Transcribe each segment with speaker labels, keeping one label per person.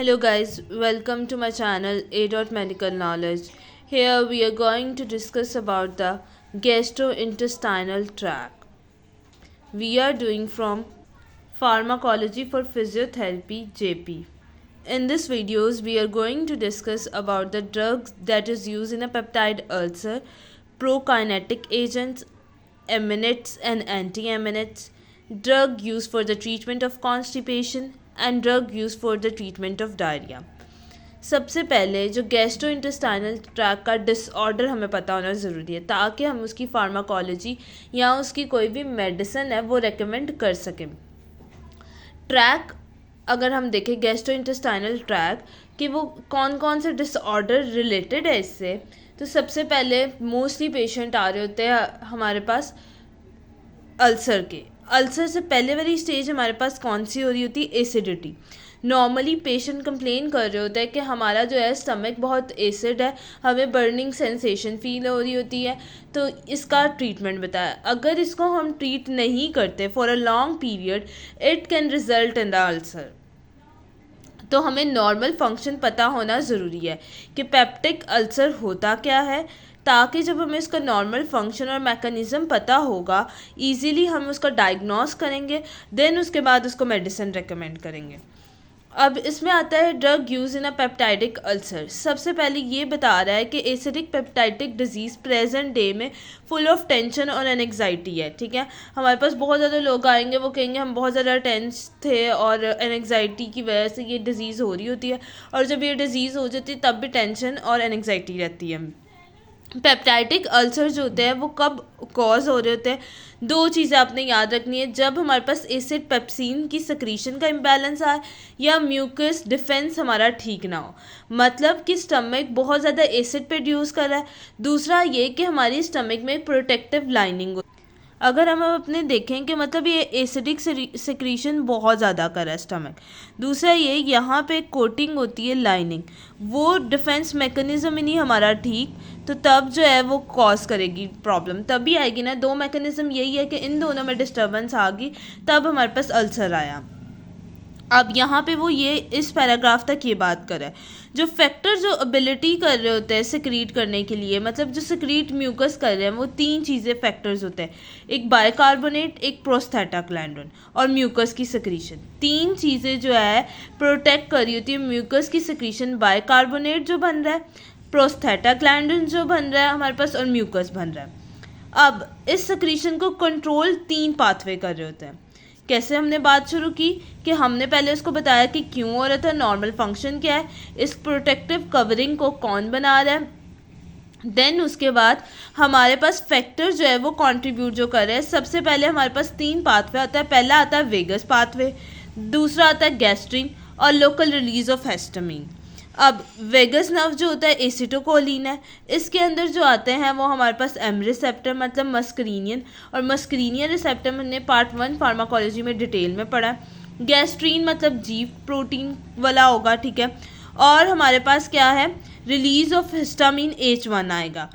Speaker 1: Hello guys, welcome to my channel A. Medical Knowledge. Here we are going to discuss about the gastrointestinal tract. We are doing from Pharmacology for Physiotherapy JP. In this videos we are going to discuss about the drugs that is used in a peptide ulcer, prokinetic agents, emanates and anti-emanates, drug used for the treatment of constipation and drug used for the treatment of diarrhea. सबसे पहले जो gastrointestinal tract का disorder हमें पता होना ज़रूरी है ताकि हम उसकी फार्माकोलॉजी या उसकी कोई भी मेडिसिन है वो रेकमेंड कर सकें। ट्रैक अगर हम देखें गैस्ट्रोइंटेस्टाइनल ट्रैक कि वो कौन कौन से डिसऑर्डर रिलेटेड है इससे, तो सबसे पहले मोस्टली पेशेंट आ रहे होते हैं हमारे पास अल्सर के। अल्सर से पहले वाली स्टेज हमारे पास कौन सी हो रही होती है? एसिडिटी। नॉर्मली पेशेंट कंप्लेन कर रहे होता है कि हमारा जो है स्टमक बहुत एसिड है, हमें बर्निंग सेंसेशन फील हो रही होती है, तो इसका ट्रीटमेंट बताया। अगर इसको हम ट्रीट नहीं करते for a long period it can result in the ulcer. तो हमें नॉर्मल फंक्शन पता होना ज़रूरी है कि पेप्टिक अल्सर होता क्या है, ताकि जब हमें इसका नॉर्मल फंक्शन और मैकेनिज़्म पता होगा इजीली हम उसका डायग्नोस करेंगे, देन उसके बाद उसको मेडिसिन रेकमेंड करेंगे। अब इसमें आता है drug use in a peptic ulcer. सबसे पहले ये बता रहा है कि acidic peptic disease present day में फुल ऑफ टेंशन और एनएग्जाइटी है। ठीक है, हमारे पास बहुत ज़्यादा लोग आएंगे, वो कहेंगे हम बहुत ज़्यादा टेंस थे और एनएग्जाइटी की वजह से ये डिज़ीज़ हो रही होती है, और जब ये डिज़ीज़ हो जाती है तब भी टेंशन और एनएग्जाइटी रहती है। पेप्टाइटिक अल्सर जो होते हैं वो कब कॉज हो रहे होते हैं? दो चीज़ें आपने याद रखनी है, जब हमारे पास एसिड पेप्सिन की सिक्रीशन का इम्बैलेंस आए या म्यूकस डिफेंस हमारा ठीक ना हो, मतलब कि स्टमक बहुत ज़्यादा एसिड प्रोड्यूस कर रहा है। दूसरा ये कि हमारी स्टमक में एक प्रोटेक्टिव लाइनिंग हो। अगर हम अपने देखें कि मतलब ये एसिडिक सिक्रीशन बहुत ज़्यादा कर रहा है स्टमक। दूसरा ये यहाँ पे कोटिंग होती है लाइनिंग, वो डिफेंस मैकेनिज़्म ही नहीं हमारा ठीक, तो तब जो है वो कॉज करेगी प्रॉब्लम, तभी आएगी ना। दो मैकेनिज़्म यही है कि इन दोनों में डिस्टर्बेंस आ गई तब हमारे पास अल्सर आया। अब यहाँ पे वो ये इस पैराग्राफ तक ये बात कर रहा है, जो फैक्टर जो एबिलिटी कर रहे होते हैं सिक्रीट करने के लिए, मतलब जो सिक्रीट म्यूकस कर रहे हैं, वो तीन चीज़ें फैक्टर्स होते हैं, एक बाइकार्बोनेट, एक प्रोस्थेटाग्लैंडिन और म्यूकस की सिक्रीशन। तीन चीज़ें जो है प्रोटेक्ट कर रही होती है म्यूकस की सिक्रीशन। बाइकार्बोनेट जो बन रहा है, प्रोस्थेटाग्लैंडिन जो बन रहा है हमारे पास, और म्यूकस बन रहा है। अब इस सिक्रीशन को कंट्रोल तीन पाथवे कर रहे होते हैं। कैसे हमने बात शुरू की कि हमने पहले उसको बताया कि क्यों हो रहा था, नॉर्मल फंक्शन क्या है, इस प्रोटेक्टिव कवरिंग को कौन बना रहा है। देन उसके बाद हमारे पास फैक्टर जो है वो कंट्रीब्यूट जो कर रहे हैं। सबसे पहले हमारे पास तीन पाथवे आता है। पहला आता है वेगस पाथवे, दूसरा आता है गैस्ट्रिन और लोकल रिलीज ऑफ हिस्टामिन। अब वेगस नर्व जो होता है एसिटोकोलिन है, इसके अंदर जो आते हैं वो हमारे पास एम रिसेप्टर मतलब मस्करीनियन, और मस्करीनियन रिसेप्टर हमने पार्ट 1 फार्माकोलॉजी में डिटेल में पढ़ा है। गैस्ट्रीन मतलब जीव प्रोटीन वाला होगा, ठीक है। और हमारे पास क्या है, रिलीज ऑफ हिस्टामिन H1 आएगा।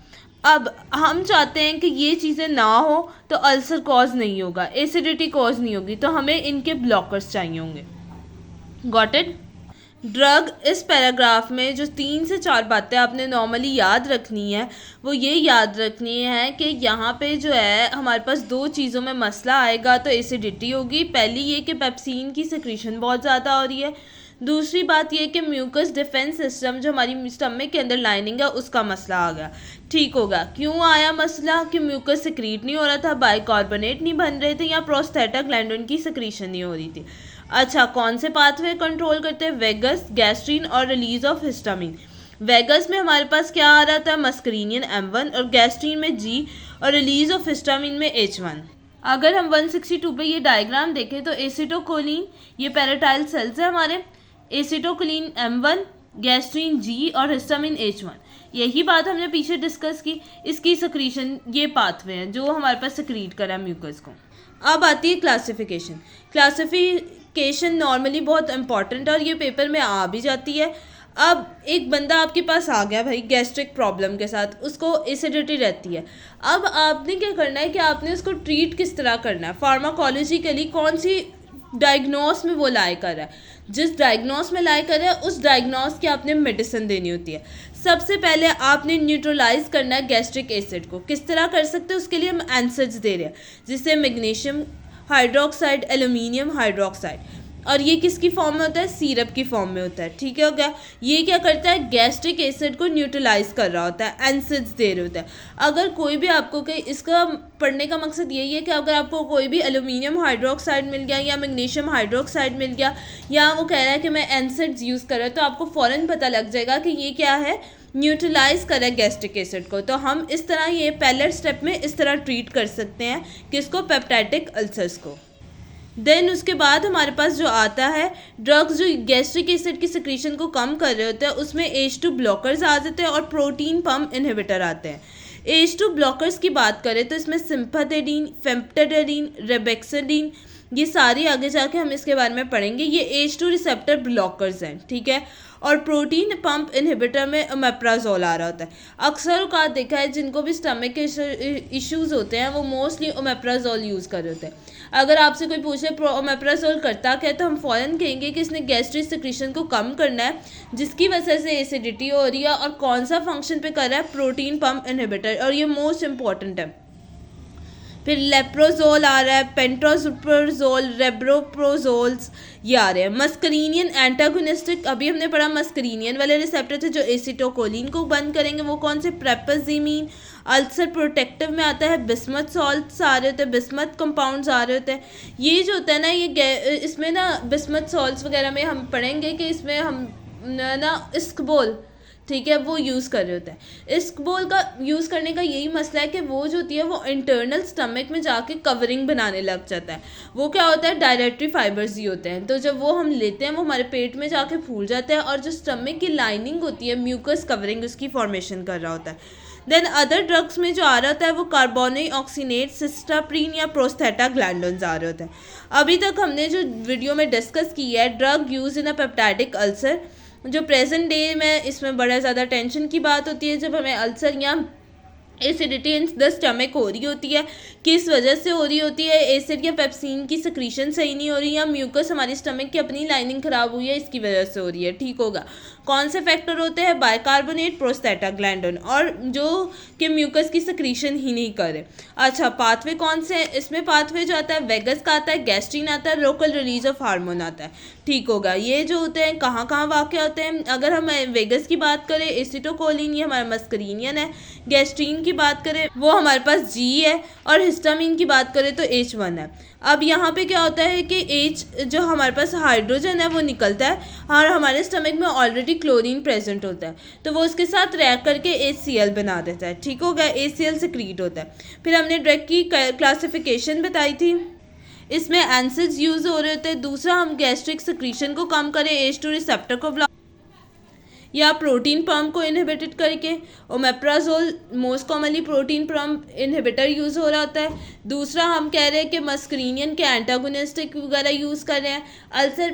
Speaker 1: अब हम चाहते हैं कि ये चीज़ें ना हो तो अल्सर कॉज नहीं होगा, एसिडिटी कॉज नहीं होगी, तो हमें इनके ब्लॉकर्स चाहिए होंगे। Got it? ड्रग इस पैराग्राफ में जो 3 से 4 बातें आपने नॉर्मली याद रखनी है, वो ये याद रखनी है कि यहाँ पे जो है हमारे पास दो चीज़ों में मसला आएगा तो एसिडिटी होगी। पहली ये कि पेप्सिन की सिक्रीशन बहुत ज़्यादा हो रही है। दूसरी बात ये कि म्यूकस डिफेंस सिस्टम जो हमारी स्टमक के अंदर लाइनिंग है उसका मसला आ गया, ठीक होगा। क्यों आया मसला? कि म्यूकस सिक्रीट नहीं हो रहा था, बाइकार्बोनेट नहीं बन रहे थे, या प्रोस्थेटाग्लैंडिन की सिक्रीशन नहीं हो रही थी। अच्छा, कौन से पाथवे कंट्रोल करते हैं? वेगस, गैस्ट्रिन और रिलीज ऑफ हिस्टामिन। वेगस में हमारे पास क्या आ रहा था? मस्करीनियन M1, और गैस्ट्रिन में G, और रिलीज ऑफ हिस्टामिन में H1। अगर हम 162 पे ये डायग्राम देखें तो एसिटोकोलिन, ये पैराटाइल सेल्स है हमारे, एसिटोकोलिन M1, गैस्ट्रिन G और हिस्टामिन H1। यही बात हमने पीछे डिस्कस की। इसकी सिक्रीशन ये पाथवे हैं जो हमारे पास सिक्रीट करा म्यूकस को। अब आती है क्लासिफिकेशन। क्लासिफिकेशन नॉर्मली बहुत इंपॉर्टेंट है और ये पेपर में आ भी जाती है। अब एक बंदा आपके पास आ गया भाई गैस्ट्रिक प्रॉब्लम के साथ, उसको एसिडिटी रहती है। अब आपने क्या करना है कि आपने उसको ट्रीट किस तरह करना है, फार्माकोलॉजिकली कौन सी डायग्नोस में वो लाई कर रहा है, जिस डायग्नोस में लाई कर रहा है उस डायग्नोस की आपने मेडिसिन देनी होती है। सबसे पहले आपने न्यूट्रलाइज करना है गैस्ट्रिक एसिड को। किस तरह कर सकते हैं, उसके लिए हम एसिड्स दे रहे हैं, जिससे मैग्नीशियम हाइड्रोक्साइड, एल्यूमिनियम हाइड्रोक्साइड, और ये किसकी फॉर्म में होता है, सिरप की फॉर्म में होता है। ठीक है, हो गया। ये क्या करता है, गैस्ट्रिक एसिड को न्यूट्रलाइज कर रहा होता है, एसिड्स दे रहे होता है। अगर कोई भी आपको कहीं, इसका पढ़ने का मकसद यही है कि अगर आपको कोई भी एल्यूमिनियम हाइड्रोक्साइड मिल गया या मैग्नीशियम हाइड्रोक्साइड मिल गया, या वो कह रहा है कि मैं एसिड्स यूज़ कर रहा हूँ, तो आपको फ़ौरन पता लग जाएगा कि ये क्या है, न्यूट्रलाइज करे गैस्ट्रिक एसिड को। तो हम इस तरह ये पहले स्टेप में इस तरह ट्रीट कर सकते हैं किसको, पेप्टाइटिक अल्सर्स को। देन उसके बाद हमारे पास जो आता है ड्रग्स जो गैस्ट्रिक एसिड की सिक्रीशन को कम कर रहे होते हैं, उसमें H2 ब्लॉकर्स आ जाते हैं और प्रोटीन पम्प इनहिबिटर आते हैं। H2 ब्लॉकर्स की बात करें तो इसमें सिम्फेटेडिन, फेम्पेटेडिन, रेबेक्सेडिन, ये सारी आगे जाके हम इसके बारे में पढ़ेंगे। ये H2 रिसेप्टर ब्लॉकर्स हैं, ठीक है। और प्रोटीन पंप इनहिबिटर में ओमेप्राजोल आ रहा होता है। अक्सर औकात देखा है जिनको भी स्टमक के इश्यूज होते हैं वो मोस्टली ओमेप्राजोल यूज़ कर रहे होते हैं। अगर आपसे कोई पूछे ओमेप्राजोल करता क्या है, तो हम फ़ौरन कहेंगे कि इसने गैस्ट्रिक सिक्रीशन को कम करना है, जिसकी वजह से एसिडिटी हो रही है, और कौन सा फंक्शन पे कर रहा है, प्रोटीन पंप इनहिबिटर, और ये मोस्ट इंपॉर्टेंट है। फिर लेप्रोजोल आ रहा है, पेंटोसुप्रोजोल, रेब्रोप्रोजोल्स ये आ रहे हैं। मस्करीनियन एंटागोनिस्टिक, अभी हमने पढ़ा मस्करीनियन वाले रिसेप्टर थे जो एसिटोकोलिन को बंद करेंगे, वो कौन से, प्रेपाजीमीन। अल्सर प्रोटेक्टिव में आता है, बिस्मथ सॉल्ट्स आ रहे होते हैं, बिस्मथ कंपाउंड्स आ रहे होते हैं। ये जो होता है ना, ये इसमें ना बिस्मथ सॉल्ट्स वगैरह में हम पढ़ेंगे कि इसमें हम ना इस्कबोल, ठीक है, वो यूज़ कर रहे होते हैं। इस्कबोल का यूज़ करने का यही मसला है कि वो जो होती है वो इंटरनल स्टमक में जाके कवरिंग बनाने लग जाता है। वो क्या होता है, डायरेक्टरी फाइबर्स ही होते हैं, तो जब वो हम लेते हैं वो हमारे पेट में जाके फूल जाता है, और जो स्टमक की लाइनिंग होती है, म्यूकस कवरिंग, उसकी फॉर्मेशन कर रहा होता है। देन अदर ड्रग्स में जो आ रहा होता है वो कार्बोनिक ऑक्सीनेट, सिस्टाप्रीन या प्रोस्थेटाग्लैंडोन्स आ रहे होते हैं। अभी तक हमने जो वीडियो में डिस्कस किया है drug use in a peptic ulcer, जो प्रेजेंट डे में इसमें बड़ा ज़्यादा टेंशन की बात होती है जब हमें अल्सर या एसिडिटी इन द स्टमक हो रही होती है। किस वजह से हो रही होती है, एसिड या पेप्सिन की सिक्रीशन सही नहीं हो रही, या म्यूकस हमारी स्टमक की अपनी लाइनिंग खराब हुई है, इसकी वजह से हो रही है। ठीक होगा। कौन से फैक्टर होते हैं, बाइकार्बोनेट, प्रोस्टेटाग्लैंडोन, और जो कि म्यूकस की सिक्रीशन ही नहीं करे। अच्छा, पाथवे कौन से हैं, इसमें पाथवे जो आता है वेगस का आता है, गैस्ट्रीन आता है, लोकल रिलीज ऑफ हार्मोन आता है। ठीक होगा। ये जो होते हैं कहाँ कहाँ वाक़ होते हैं, अगर हम वेगस की बात करें, एसिटोकोलिन ये हमारा मस्करीनियन है, गैस्ट्रीन की बात करें वो हमारे पास जी है, और हिस्टामिन की बात करें तो H1 है। अब यहाँ पे क्या होता है कि H जो हमारे पास हाइड्रोजन है वो निकलता है, और हमारे स्टमक में ऑलरेडी क्लोरीन प्रेजेंट होता है, तो वो उसके साथ रिएक्ट करके HCl बना देता है। ठीक हो गया, HCl सिक्रीट होता है। फिर हमने ड्रग की क्लासिफिकेशन बताई थी, इसमें एसिड्स यूज़ हो रहे होते हैं। दूसरा, हम गैस्ट्रिक सिक्रीशन को कम करें, H2 रिसेप्टर को ब्लॉक या प्रोटीन पंप को इनहिबिटेड करके। Omeprazole most commonly protein pump inhibitor use हो रहा होता है। दूसरा, हम कह रहे हैं कि मस्करीनियन के एंटागोनिस्टिक वगैरह यूज़ कर रहे हैं। अल्सर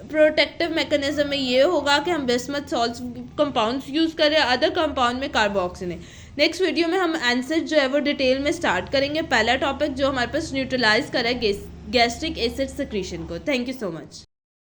Speaker 1: प्रोटेक्टिव मैकेनिज्म में ये होगा कि हम बिस्मथ सॉल्ट्स कंपाउंड्स यूज़ कर रहे हैं, अदर कंपाउंड में कार्बोक्सिलेट। नेक्स्ट वीडियो में हम एसिड जो है वो डिटेल में स्टार्ट करेंगे। पहला टॉपिक जो हमारे पास न्यूट्रलाइज करा है गैस्ट्रिक एसिड सिक्रीशन को। Thank you so much.